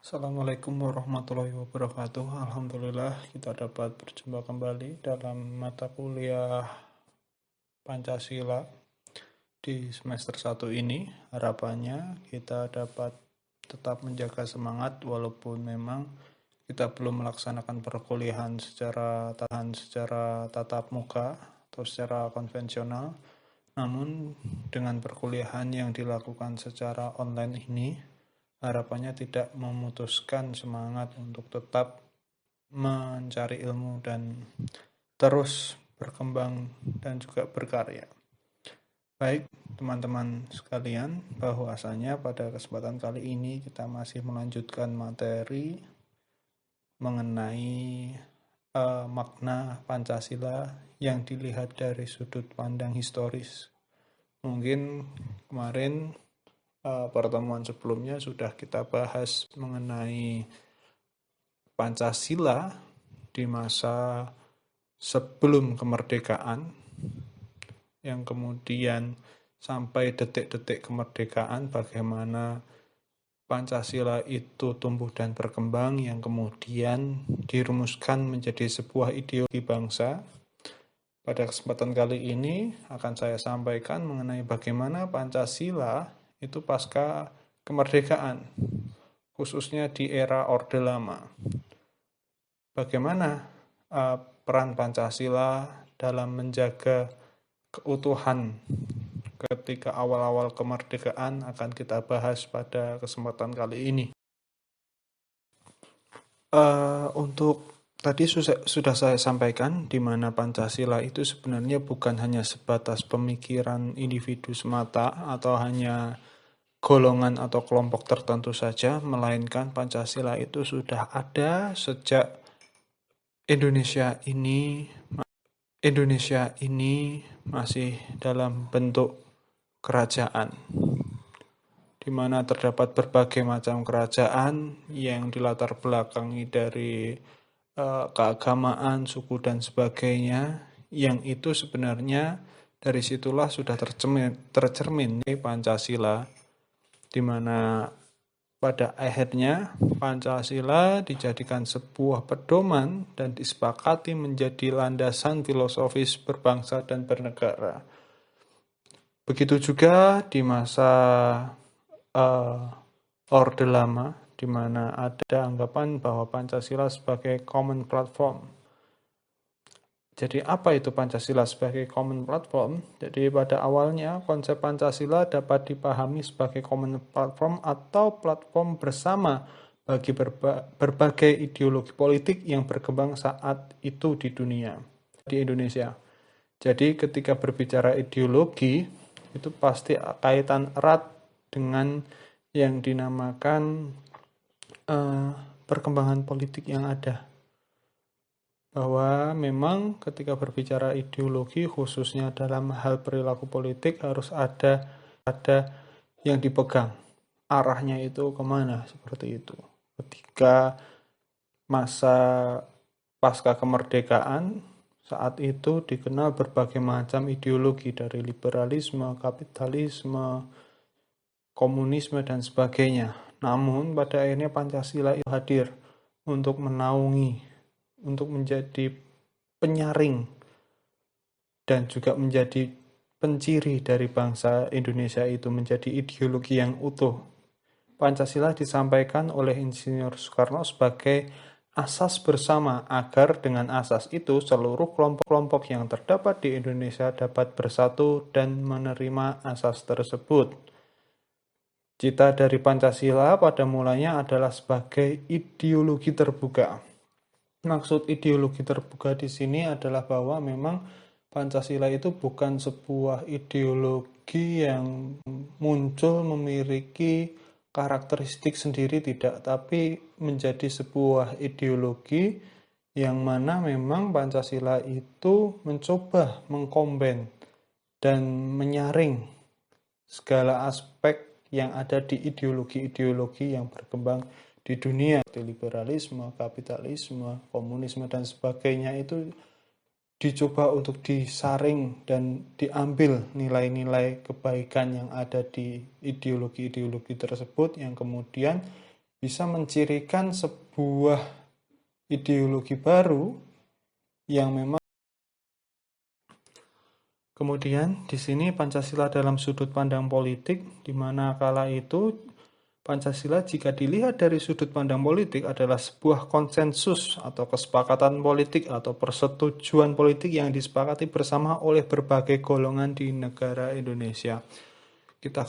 Assalamualaikum warahmatullahi wabarakatuh. Alhamdulillah kita dapat berjumpa kembali dalam mata kuliah Pancasila di semester 1 ini. Harapannya kita dapat tetap menjaga semangat walaupun memang kita belum melaksanakan perkuliahan secara tatap muka atau secara konvensional. Namun dengan perkuliahan yang dilakukan secara online ini, harapannya tidak memutuskan semangat untuk tetap mencari ilmu dan terus berkembang dan juga berkarya. Baik, teman-teman sekalian, bahwasanya pada kesempatan kali ini kita masih melanjutkan materi mengenai makna Pancasila yang dilihat dari sudut pandang historis. Mungkin kemarin pertemuan sebelumnya sudah kita bahas mengenai Pancasila di masa sebelum kemerdekaan, yang kemudian sampai detik-detik kemerdekaan, bagaimana Pancasila itu tumbuh dan berkembang, yang kemudian dirumuskan menjadi sebuah ideologi bangsa. Pada kesempatan kali ini akan saya sampaikan mengenai bagaimana Pancasila itu pasca kemerdekaan, khususnya di era Orde Lama. Bagaimana peran Pancasila dalam menjaga keutuhan ketika awal-awal kemerdekaan akan kita bahas pada kesempatan kali ini. Untuk tadi sudah saya sampaikan di mana Pancasila itu sebenarnya bukan hanya sebatas pemikiran individu semata atau hanya golongan atau kelompok tertentu saja, melainkan Pancasila itu sudah ada sejak Indonesia ini masih dalam bentuk kerajaan, di mana terdapat berbagai macam kerajaan yang dilatar belakangi dari keagamaan, suku dan sebagainya, yang itu sebenarnya dari situlah sudah tercermin Pancasila, di mana pada akhirnya Pancasila dijadikan sebuah pedoman dan disepakati menjadi landasan filosofis berbangsa dan bernegara. Begitu juga di masa Orde Lama, di mana ada anggapan bahwa Pancasila sebagai common platform. Jadi apa itu Pancasila sebagai common platform? Jadi pada awalnya konsep Pancasila dapat dipahami sebagai common platform atau platform bersama bagi berbagai ideologi politik yang berkembang saat itu di dunia, di Indonesia. Jadi ketika berbicara ideologi, itu pasti kaitan erat dengan yang dinamakan perkembangan politik yang ada. Bahwa memang ketika berbicara ideologi, khususnya dalam hal perilaku politik, harus ada yang dipegang. Arahnya itu kemana, seperti itu. Ketika masa pasca kemerdekaan, saat itu dikenal berbagai macam ideologi, dari liberalisme, kapitalisme, komunisme, dan sebagainya. Namun pada akhirnya Pancasila itu hadir untuk menaungi, untuk menjadi penyaring dan juga menjadi penciri dari bangsa Indonesia itu menjadi ideologi yang utuh. Pancasila disampaikan oleh Insinyur Soekarno sebagai asas bersama, agar dengan asas itu seluruh kelompok-kelompok yang terdapat di Indonesia dapat bersatu dan menerima asas tersebut. Cita dari Pancasila pada mulanya adalah sebagai ideologi terbuka. Maksud ideologi terbuka di sini adalah bahwa memang Pancasila itu bukan sebuah ideologi yang muncul memiliki karakteristik sendiri, tidak, tapi menjadi sebuah ideologi yang mana memang Pancasila itu mencoba mengkombin dan menyaring segala aspek yang ada di ideologi-ideologi yang berkembang di dunia, seperti liberalisme, kapitalisme, komunisme, dan sebagainya, itu dicoba untuk disaring dan diambil nilai-nilai kebaikan yang ada di ideologi-ideologi tersebut, yang kemudian bisa mencirikan sebuah ideologi baru yang memang. Kemudian di sini Pancasila dalam sudut pandang politik, di mana kala itu Pancasila jika dilihat dari sudut pandang politik adalah sebuah konsensus atau kesepakatan politik atau persetujuan politik yang disepakati bersama oleh berbagai golongan di negara Indonesia. Kita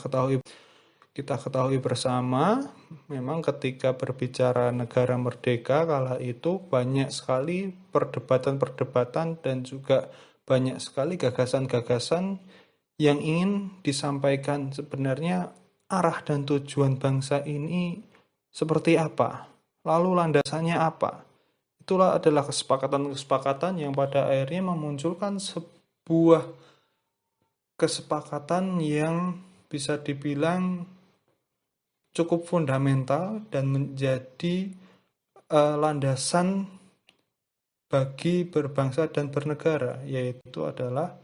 ketahui bersama, memang ketika berbicara negara merdeka kala itu banyak sekali perdebatan-perdebatan dan juga banyak sekali gagasan-gagasan yang ingin disampaikan. Sebenarnya arah dan tujuan bangsa ini seperti apa, lalu landasannya apa. Itulah adalah kesepakatan-kesepakatan yang pada akhirnya memunculkan sebuah kesepakatan yang bisa dibilang cukup fundamental dan menjadi landasan bagi berbangsa dan bernegara, yaitu adalah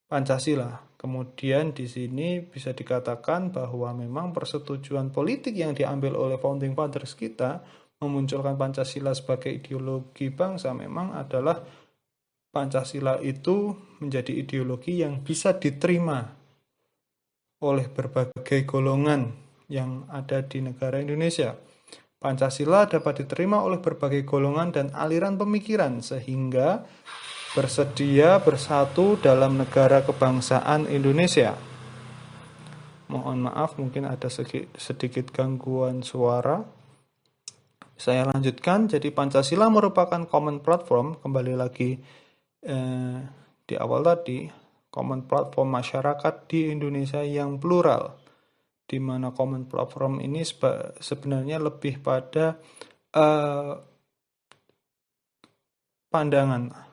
Pancasila. Kemudian di sini bisa dikatakan bahwa memang persetujuan politik yang diambil oleh founding fathers kita memunculkan Pancasila sebagai ideologi bangsa memang adalah Pancasila itu menjadi ideologi yang bisa diterima oleh berbagai golongan yang ada di negara Indonesia. Pancasila dapat diterima oleh berbagai golongan dan aliran pemikiran sehingga bersedia bersatu dalam negara kebangsaan Indonesia. Mohon maaf, mungkin ada sedikit gangguan suara. Saya lanjutkan, jadi Pancasila merupakan common platform, kembali lagi di awal tadi, common platform masyarakat di Indonesia yang plural, di mana common platform ini sebenarnya lebih pada pandangan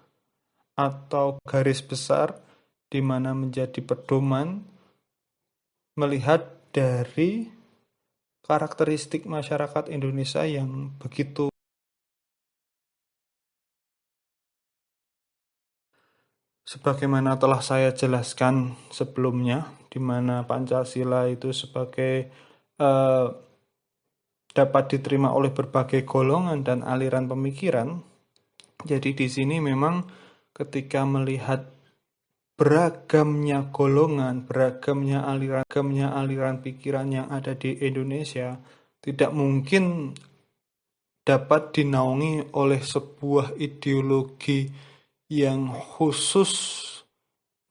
atau garis besar di mana menjadi pedoman melihat dari karakteristik masyarakat Indonesia yang begitu. Sebagaimana telah saya jelaskan sebelumnya, di mana Pancasila itu sebagai dapat diterima oleh berbagai golongan dan aliran pemikiran. Jadi di sini memang ketika melihat beragamnya golongan, beragamnya aliran pikiran yang ada di Indonesia, tidak mungkin dapat dinaungi oleh sebuah ideologi yang khusus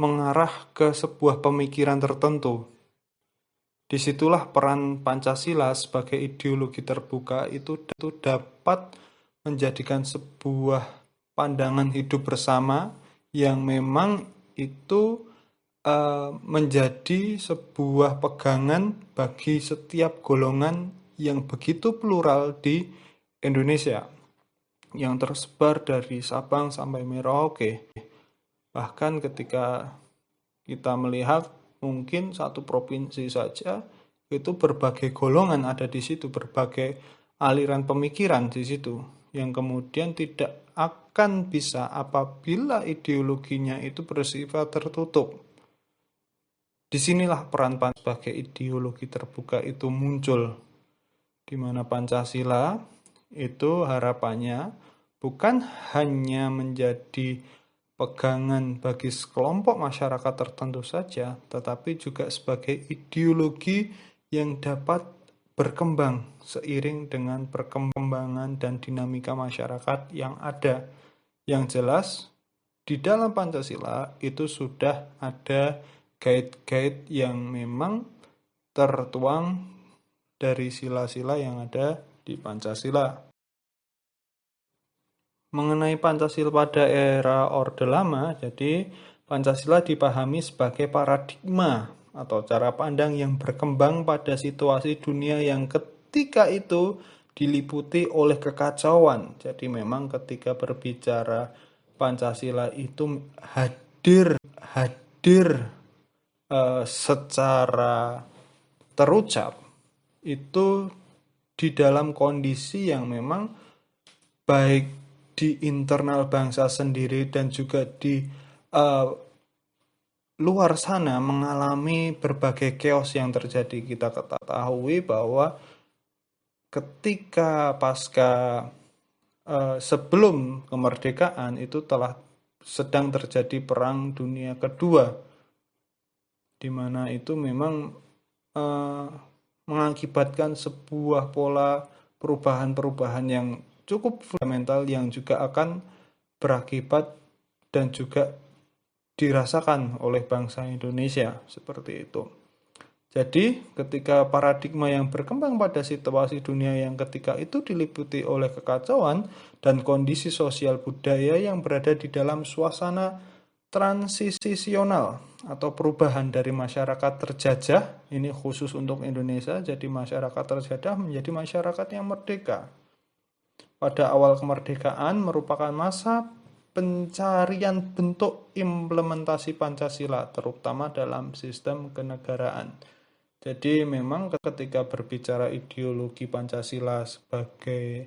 mengarah ke sebuah pemikiran tertentu. Disitulah peran Pancasila sebagai ideologi terbuka itu dapat menjadikan sebuah pandangan hidup bersama yang memang itu menjadi sebuah pegangan bagi setiap golongan yang begitu plural di Indonesia, yang tersebar dari Sabang sampai Merauke. Bahkan ketika kita melihat mungkin satu provinsi saja itu berbagai golongan ada di situ, berbagai aliran pemikiran di situ, yang kemudian tidak akan bisa apabila ideologinya itu bersifat tertutup. Disinilah peran sebagai ideologi terbuka itu muncul, di mana Pancasila itu harapannya bukan hanya menjadi pegangan bagi sekelompok masyarakat tertentu saja, tetapi juga sebagai ideologi yang dapat berkembang seiring dengan perkembangan dan dinamika masyarakat yang ada. Yang jelas, di dalam Pancasila itu sudah ada guide-guide yang memang tertuang dari sila-sila yang ada di Pancasila. Mengenai Pancasila pada era Orde Lama, jadi Pancasila dipahami sebagai paradigma atau cara pandang yang berkembang pada situasi dunia yang ketika itu diliputi oleh kekacauan. Jadi memang ketika berbicara Pancasila itu hadir secara terucap itu di dalam kondisi yang memang baik di internal bangsa sendiri dan juga di luar sana mengalami berbagai chaos yang terjadi. Kita ketahui bahwa ketika sebelum kemerdekaan itu telah sedang terjadi Perang Dunia Kedua, di mana itu memang mengakibatkan sebuah pola perubahan-perubahan yang cukup fundamental yang juga akan berakibat dan juga dirasakan oleh bangsa Indonesia seperti itu. Jadi, ketika paradigma yang berkembang pada situasi dunia yang ketika itu diliputi oleh kekacauan dan kondisi sosial budaya yang berada di dalam suasana transisional atau perubahan dari masyarakat terjajah, ini khusus untuk Indonesia, jadi masyarakat terjajah menjadi masyarakat yang merdeka. Pada awal kemerdekaan merupakan masa pencarian bentuk implementasi Pancasila, terutama dalam sistem kenegaraan. Jadi memang ketika berbicara ideologi Pancasila sebagai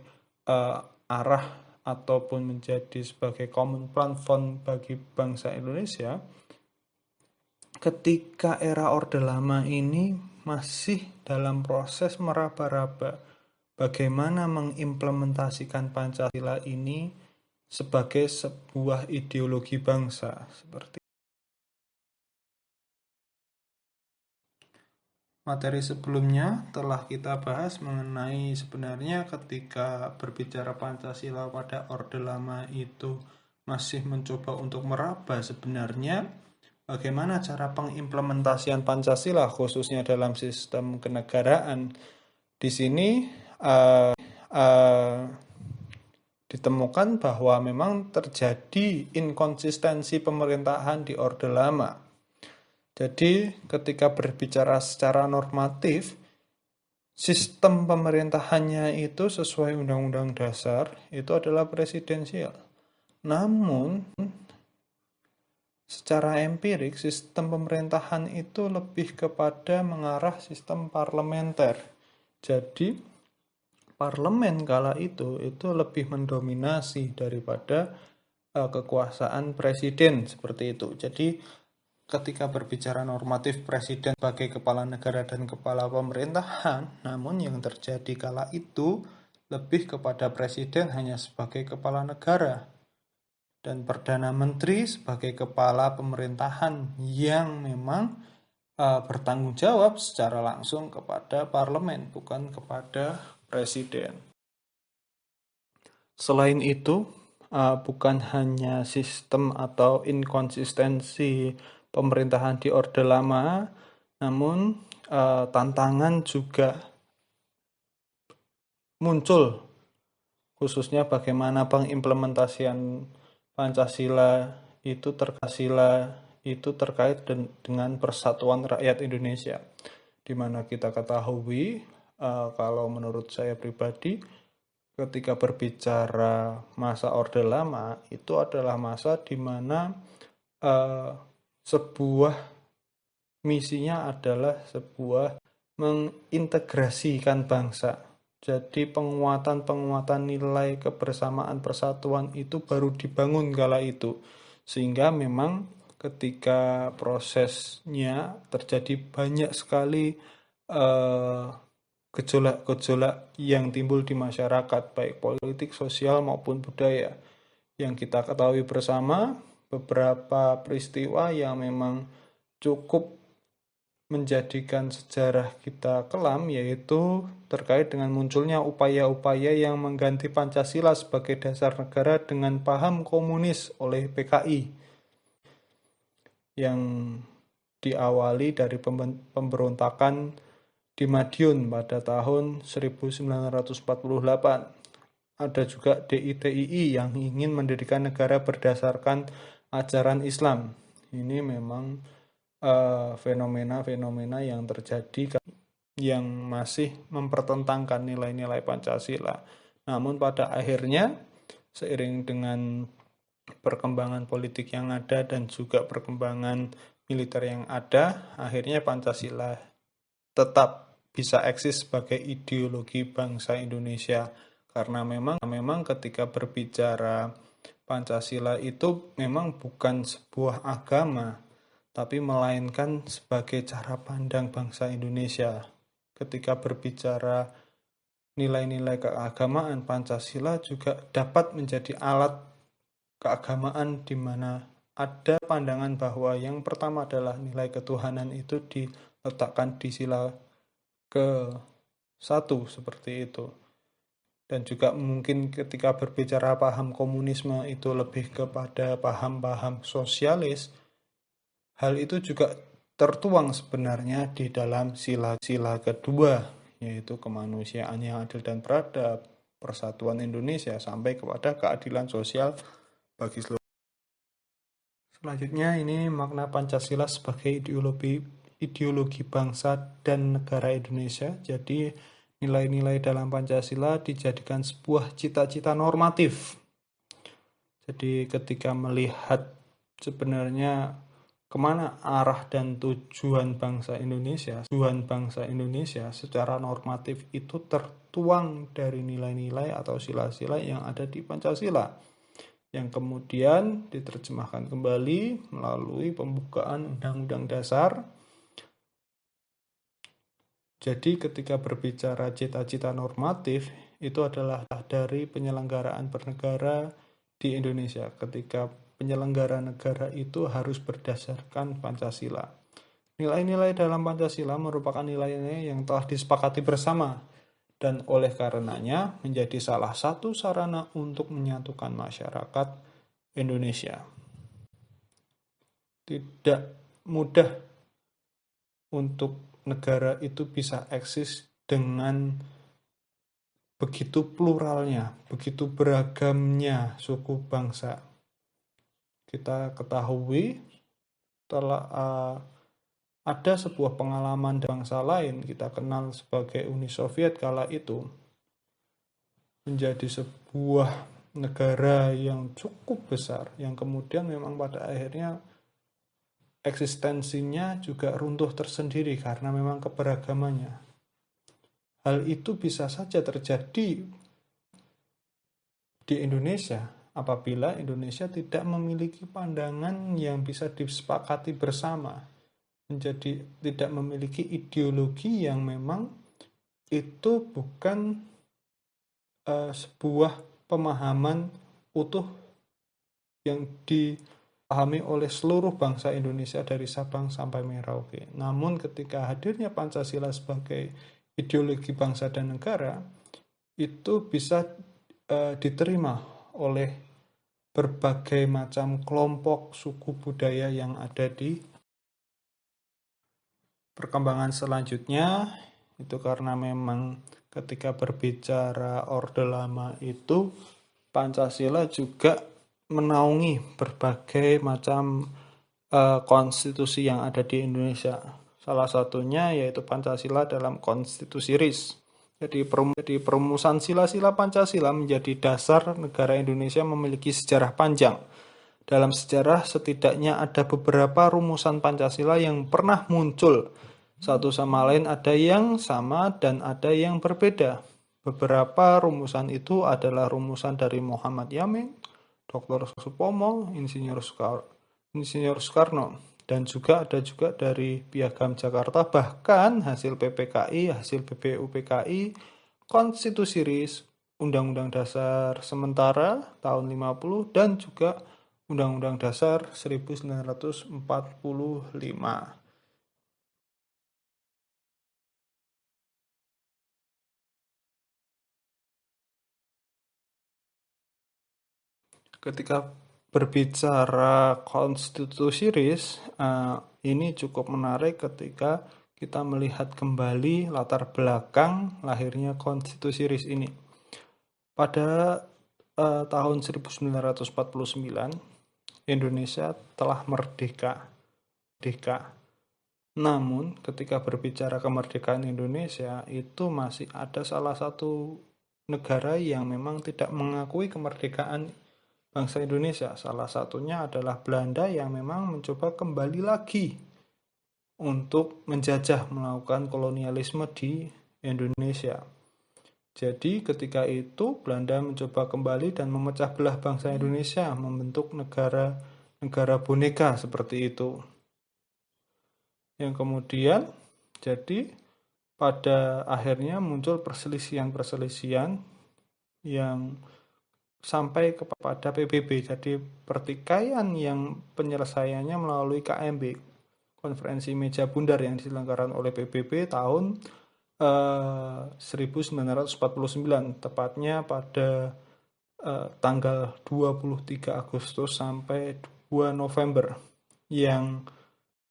arah ataupun menjadi sebagai common platform bagi bangsa Indonesia, ketika era Orde Lama ini masih dalam proses meraba-raba bagaimana mengimplementasikan Pancasila ini sebagai sebuah ideologi bangsa seperti materi sebelumnya telah kita bahas mengenai sebenarnya ketika berbicara Pancasila pada Orde Lama itu masih mencoba untuk meraba sebenarnya bagaimana cara pengimplementasian Pancasila khususnya dalam sistem kenegaraan. Di sini ditemukan bahwa memang terjadi inkonsistensi pemerintahan di Orde Lama. Jadi ketika berbicara secara normatif, sistem pemerintahannya itu sesuai Undang-Undang Dasar itu adalah presidensial. Namun secara empirik sistem pemerintahan itu lebih kepada mengarah sistem parlementer. Jadi parlemen kala itu lebih mendominasi daripada kekuasaan presiden seperti itu. Jadi ketika berbicara normatif presiden sebagai kepala negara dan kepala pemerintahan, namun yang terjadi kala itu lebih kepada presiden hanya sebagai kepala negara dan Perdana Menteri sebagai kepala pemerintahan yang memang bertanggung jawab secara langsung kepada parlemen, bukan kepada presiden. Selain itu, bukan hanya sistem atau inkonsistensi pemerintahan di Orde Lama, namun tantangan juga muncul, khususnya bagaimana pengimplementasian Pancasila itu terkait dengan persatuan rakyat Indonesia, di mana kita ketahui kalau menurut saya pribadi ketika berbicara masa Orde Lama itu adalah masa di mana sebuah misinya adalah sebuah mengintegrasikan bangsa. Jadi penguatan nilai kebersamaan persatuan itu baru dibangun kala itu. Sehingga memang ketika prosesnya terjadi banyak sekali gejolak-gejolak yang timbul di masyarakat, baik politik, sosial maupun budaya. Yang kita ketahui bersama beberapa peristiwa yang memang cukup menjadikan sejarah kita kelam, yaitu terkait dengan munculnya upaya-upaya yang mengganti Pancasila sebagai dasar negara dengan paham komunis oleh PKI yang diawali dari pemberontakan di Madiun pada tahun 1948. Ada juga DITII yang ingin mendirikan negara berdasarkan ajaran Islam. Ini memang fenomena-fenomena yang terjadi yang masih mempertentangkan nilai-nilai Pancasila. Namun pada akhirnya seiring dengan perkembangan politik yang ada dan juga perkembangan militer yang ada, akhirnya Pancasila tetap bisa eksis sebagai ideologi bangsa Indonesia. Karena memang ketika berbicara Pancasila itu memang bukan sebuah agama, tapi melainkan sebagai cara pandang bangsa Indonesia. Ketika berbicara nilai-nilai keagamaan, Pancasila juga dapat menjadi alat keagamaan di mana ada pandangan bahwa yang pertama adalah nilai ketuhanan itu diletakkan di sila ke-1 seperti itu. Dan juga mungkin ketika berbicara paham komunisme itu lebih kepada paham-paham sosialis, hal itu juga tertuang sebenarnya di dalam sila kedua, yaitu kemanusiaan yang adil dan beradab, persatuan Indonesia, sampai kepada keadilan sosial bagi seluruh. Selanjutnya ini makna Pancasila sebagai ideologi bangsa dan negara Indonesia. Jadi nilai-nilai dalam Pancasila dijadikan sebuah cita-cita normatif. Jadi ketika melihat sebenarnya kemana arah dan tujuan bangsa Indonesia secara normatif itu tertuang dari nilai-nilai atau sila-sila yang ada di Pancasila, yang kemudian diterjemahkan kembali melalui pembukaan Undang-Undang Dasar. Jadi ketika berbicara cita-cita normatif, itu adalah dari penyelenggaraan bernegara di Indonesia. Ketika penyelenggara negara itu harus berdasarkan Pancasila. Nilai-nilai dalam Pancasila merupakan nilai-nilai yang telah disepakati bersama, dan oleh karenanya menjadi salah satu sarana untuk menyatukan masyarakat Indonesia. Tidak mudah untuk negara itu bisa eksis dengan begitu pluralnya, begitu beragamnya suku bangsa. Kita ketahui telah ada sebuah pengalaman bangsa lain, kita kenal sebagai Uni Soviet kala itu, menjadi sebuah negara yang cukup besar, yang kemudian memang pada akhirnya eksistensinya juga runtuh tersendiri karena memang keberagamannya. Hal itu bisa saja terjadi di Indonesia apabila Indonesia tidak memiliki pandangan yang bisa disepakati bersama, menjadi tidak memiliki ideologi yang memang itu bukan sebuah pemahaman utuh yang dipahami oleh seluruh bangsa Indonesia dari Sabang sampai Merauke. Namun ketika hadirnya Pancasila sebagai ideologi bangsa dan negara, itu bisa diterima oleh berbagai macam kelompok suku budaya yang ada di perkembangan selanjutnya. Itu karena memang ketika berbicara Orde Lama itu Pancasila juga menaungi berbagai macam konstitusi yang ada di Indonesia. Salah satunya yaitu Pancasila dalam Konstitusi RIS. Jadi perumusan sila-sila Pancasila menjadi dasar negara Indonesia memiliki sejarah panjang. Dalam sejarah setidaknya ada beberapa rumusan Pancasila yang pernah muncul. Satu sama lain ada yang sama dan ada yang berbeda. Beberapa rumusan itu adalah rumusan dari Muhammad Yamin, Dr. Supomo, Insinyur Soekarno, dan juga ada juga dari Piagam Jakarta, bahkan hasil PPKI, hasil BPUPKI, Konstitusi RIS, Undang-Undang Dasar sementara tahun 50, dan juga Undang-Undang Dasar 1945. Ketika berbicara Konstitusi RIS, ini cukup menarik ketika kita melihat kembali latar belakang lahirnya Konstitusi RIS ini. Pada tahun 1949, Indonesia telah merdeka. Namun, ketika berbicara kemerdekaan Indonesia, itu masih ada salah satu negara yang memang tidak mengakui kemerdekaan bangsa Indonesia. Salah satunya adalah Belanda yang memang mencoba kembali lagi untuk menjajah, melakukan kolonialisme di Indonesia. Jadi ketika itu Belanda mencoba kembali dan memecah belah bangsa Indonesia, membentuk negara boneka seperti itu. Yang kemudian jadi pada akhirnya muncul perselisihan-perselisihan yang sampai kepada PBB. Jadi pertikaian yang penyelesaiannya melalui KMB, Konferensi Meja Bundar, yang diselenggarakan oleh PBB tahun 1949, tepatnya pada tanggal 23 Agustus sampai 2 November, yang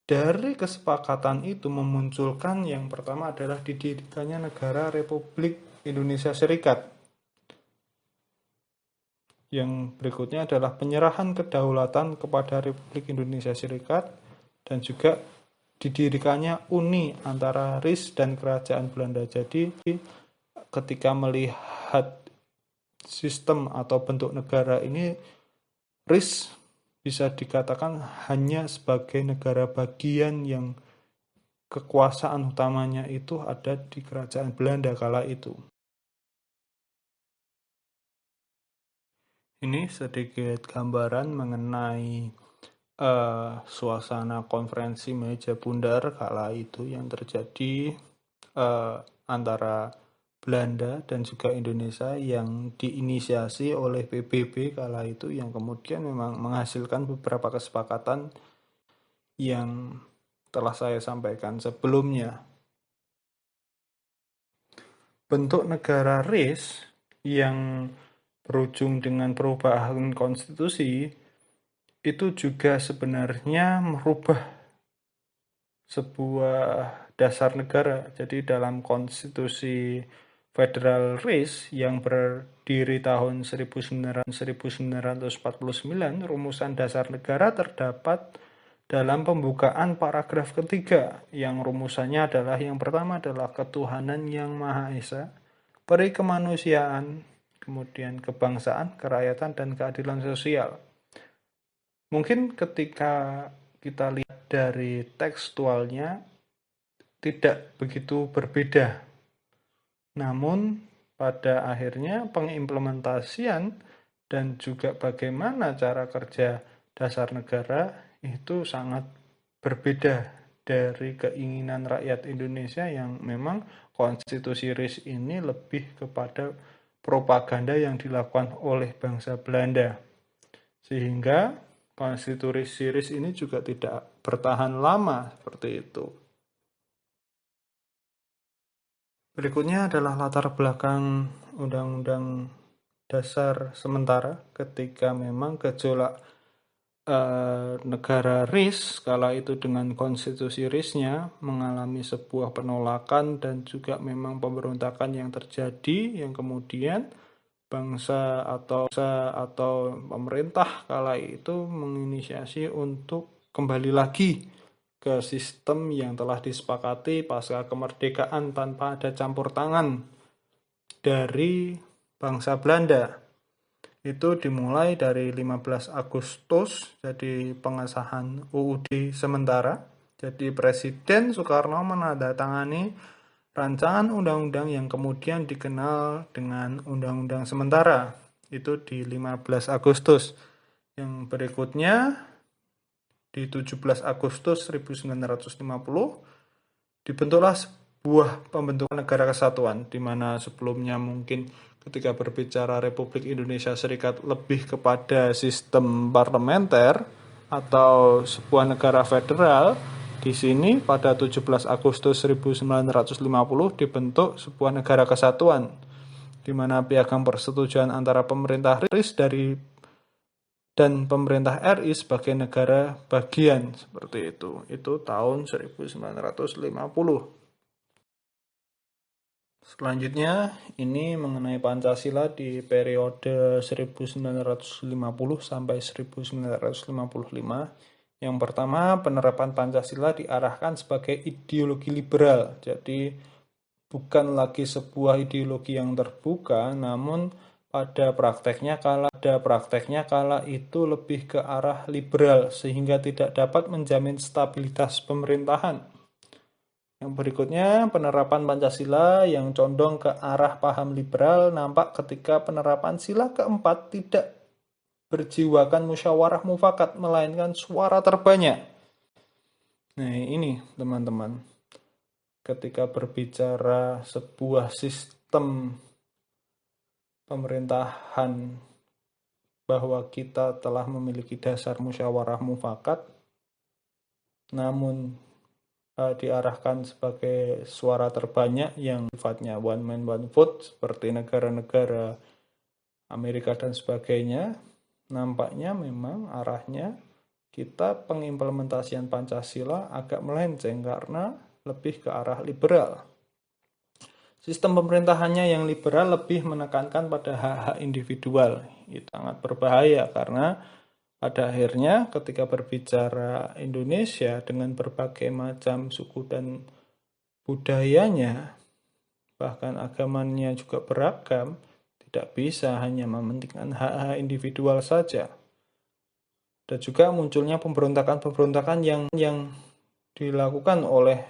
dari kesepakatan itu memunculkan yang pertama adalah didirikannya negara Republik Indonesia Serikat. Yang berikutnya adalah penyerahan kedaulatan kepada Republik Indonesia Serikat dan juga didirikannya uni antara RIS dan Kerajaan Belanda. Jadi ketika melihat sistem atau bentuk negara ini, RIS bisa dikatakan hanya sebagai negara bagian yang kekuasaan utamanya itu ada di Kerajaan Belanda kala itu. Ini sedikit gambaran mengenai suasana konferensi meja bundar kala itu yang terjadi antara Belanda dan juga Indonesia, yang diinisiasi oleh PBB kala itu, yang kemudian memang menghasilkan beberapa kesepakatan yang telah saya sampaikan sebelumnya. Bentuk negara RIS yang berujung dengan perubahan konstitusi itu juga sebenarnya merubah sebuah dasar negara. Jadi dalam konstitusi Federal RIS yang berdiri tahun 1949, rumusan dasar negara terdapat dalam pembukaan paragraf ketiga, yang rumusannya adalah yang pertama adalah ketuhanan yang Maha Esa, peri kemanusiaan, kemudian kebangsaan, kerakyatan, dan keadilan sosial. Mungkin ketika kita lihat dari tekstualnya tidak begitu berbeda, namun pada akhirnya pengimplementasian dan juga bagaimana cara kerja dasar negara itu sangat berbeda dari keinginan rakyat Indonesia, yang memang konstitusi RIS ini lebih kepada propaganda yang dilakukan oleh bangsa Belanda, sehingga konstitusi RIS ini juga tidak bertahan lama seperti itu. Berikutnya adalah latar belakang Undang-Undang Dasar sementara ketika memang gejolak negara RIS kala itu dengan konstitusi RIS-nya mengalami sebuah penolakan dan juga memang pemberontakan yang terjadi, yang kemudian bangsa atau pemerintah kala itu menginisiasi untuk kembali lagi ke sistem yang telah disepakati pasca kemerdekaan tanpa ada campur tangan dari bangsa Belanda. Itu dimulai dari 15 Agustus, jadi pengesahan UUD sementara. Jadi Presiden Soekarno menandatangani rancangan undang-undang yang kemudian dikenal dengan Undang-Undang Sementara. Itu di 15 Agustus. Yang berikutnya di 17 Agustus 1950 dibentuklah sebuah pembentukan negara kesatuan, di mana sebelumnya mungkin ketika berbicara Republik Indonesia Serikat lebih kepada sistem parlementer atau sebuah negara federal. Di sini pada 17 Agustus 1950 dibentuk sebuah negara kesatuan, di mana piagam persetujuan antara pemerintah RIS dan pemerintah RI sebagai negara bagian, seperti itu. Itu tahun 1950. Selanjutnya, ini mengenai Pancasila di periode 1950 sampai 1955. Yang pertama, penerapan Pancasila diarahkan sebagai ideologi liberal. Jadi, bukan lagi sebuah ideologi yang terbuka, namun pada prakteknya kala itu lebih ke arah liberal, sehingga tidak dapat menjamin stabilitas pemerintahan. Yang berikutnya, penerapan Pancasila yang condong ke arah paham liberal nampak ketika penerapan sila keempat tidak berjiwakan musyawarah mufakat, melainkan suara terbanyak. Nah, ini teman-teman. ketika berbicara sebuah sistem pemerintahan bahwa kita telah memiliki dasar musyawarah mufakat, namun diarahkan sebagai suara terbanyak yang sifatnya one man one vote seperti negara-negara Amerika dan sebagainya, nampaknya memang arahnya kita pengimplementasian Pancasila agak melenceng karena lebih ke arah liberal. Sistem pemerintahannya yang liberal lebih menekankan pada hak-hak individual. Itu sangat berbahaya karena pada akhirnya ketika berbicara Indonesia dengan berbagai macam suku dan budayanya, bahkan agamanya juga beragam, tidak bisa hanya mementingkan hak-hak individual saja. Dan juga munculnya pemberontakan-pemberontakan yang dilakukan oleh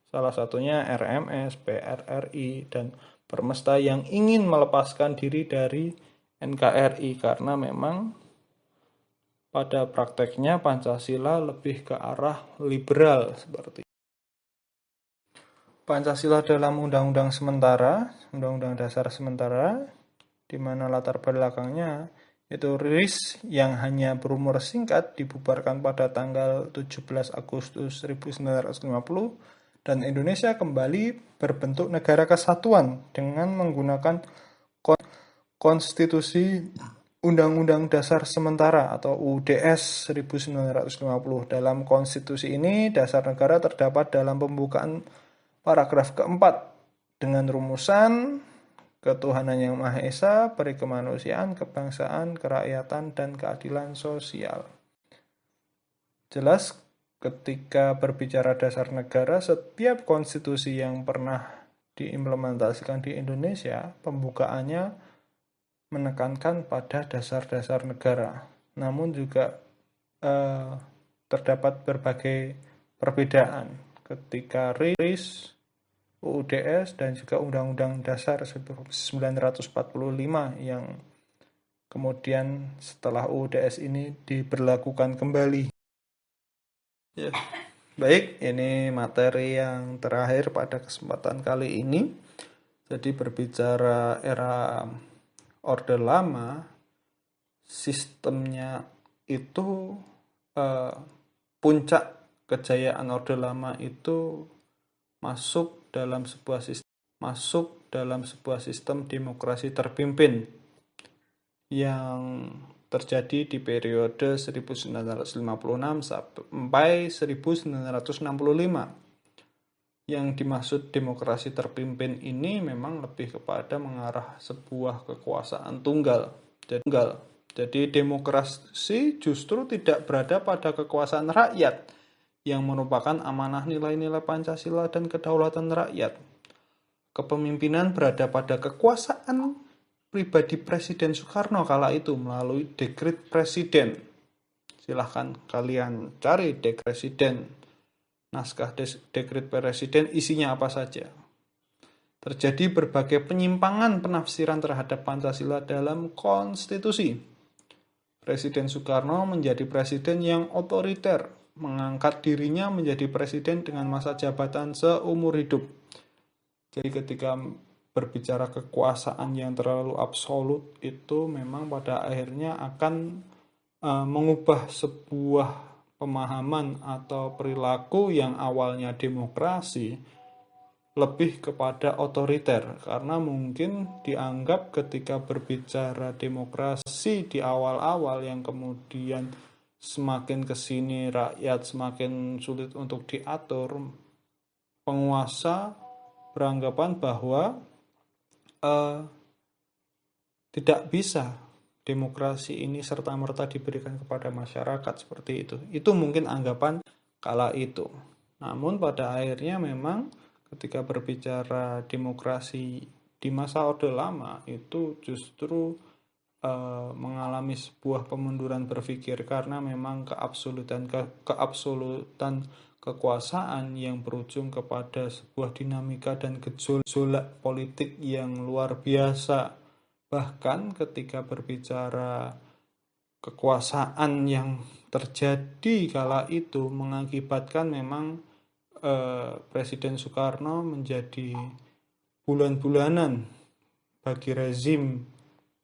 salah satunya RMS, PRRI, dan Permesta yang ingin melepaskan diri dari NKRI karena memang pada prakteknya Pancasila lebih ke arah liberal seperti itu. Pancasila dalam undang-undang sementara, undang-undang dasar sementara, di mana latar belakangnya itu RIS yang hanya berumur singkat dibubarkan pada tanggal 17 Agustus 1950 dan Indonesia kembali berbentuk negara kesatuan dengan menggunakan konstitusi Undang-Undang Dasar Sementara atau UUDS 1950. Dalam konstitusi ini, dasar negara terdapat dalam pembukaan paragraf keempat dengan rumusan ketuhanan yang Maha Esa, peri kemanusiaan, kebangsaan, kerakyatan, dan keadilan sosial. Jelas ketika berbicara dasar negara, setiap konstitusi yang pernah diimplementasikan di Indonesia, pembukaannya menekankan pada dasar-dasar negara. Namun juga terdapat berbagai perbedaan ketika RIS, UUDS, dan juga Undang-Undang Dasar 1945 yang kemudian setelah UUDS ini diberlakukan kembali. Ya, baik, ini materi yang terakhir pada kesempatan kali ini. Jadi berbicara era Orde Lama, sistemnya itu puncak kejayaan Orde Lama itu masuk dalam sebuah sistem demokrasi terpimpin yang terjadi di periode 1956 sampai 1965. Yang dimaksud demokrasi terpimpin ini memang lebih kepada mengarah sebuah kekuasaan tunggal. Jadi demokrasi justru tidak berada pada kekuasaan rakyat yang merupakan amanah nilai-nilai Pancasila dan kedaulatan rakyat. Kepemimpinan berada pada kekuasaan pribadi Presiden Soekarno kala itu melalui dekret presiden. Silahkan kalian cari dekret presiden, naskah dekret presiden isinya apa saja. Terjadi berbagai penyimpangan penafsiran terhadap Pancasila dalam konstitusi. Presiden Soekarno menjadi presiden yang otoriter, mengangkat dirinya menjadi presiden dengan masa jabatan seumur hidup. Jadi ketika berbicara kekuasaan yang terlalu absolut itu memang pada akhirnya akan mengubah sebuah pemahaman atau perilaku yang awalnya demokrasi lebih kepada otoriter, karena mungkin dianggap ketika berbicara demokrasi di awal-awal yang kemudian semakin kesini rakyat semakin sulit untuk diatur, penguasa beranggapan bahwa tidak bisa demokrasi ini serta-merta diberikan kepada masyarakat seperti itu. Itu mungkin anggapan kala itu. Namun pada akhirnya memang ketika berbicara demokrasi di masa Orde Lama itu justru mengalami sebuah pemunduran berpikir karena memang keabsolutan kekuasaan yang berujung kepada sebuah dinamika dan gejolak politik yang luar biasa. Bahkan ketika berbicara kekuasaan yang terjadi kala itu mengakibatkan memang Presiden Soekarno menjadi bulan-bulanan bagi rezim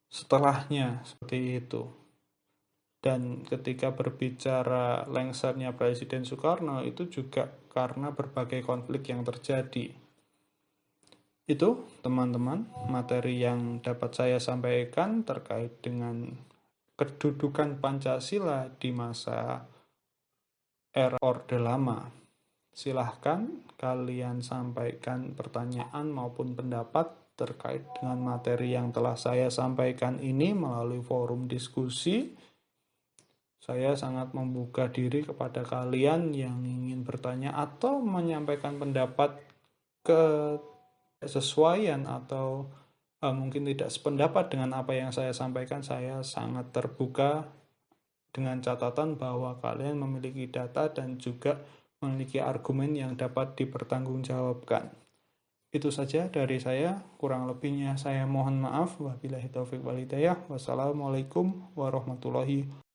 setelahnya, seperti itu. Dan ketika berbicara lengsernya Presiden Soekarno, itu juga karena berbagai konflik yang terjadi. Itu, teman-teman, materi yang dapat saya sampaikan terkait dengan kedudukan Pancasila di masa era Orde Lama. Silahkan kalian sampaikan pertanyaan maupun pendapat terkait dengan materi yang telah saya sampaikan ini melalui forum diskusi. Saya sangat membuka diri kepada kalian yang ingin bertanya atau menyampaikan pendapat kesesuaian atau mungkin tidak sependapat dengan apa yang saya sampaikan. Saya sangat terbuka dengan catatan bahwa kalian memiliki data dan juga memiliki argumen yang dapat dipertanggungjawabkan. Itu saja dari saya, kurang lebihnya saya mohon maaf. Wabillahi taufiq wal hidayah. Wassalamualaikum warahmatullahi wabarakatuh.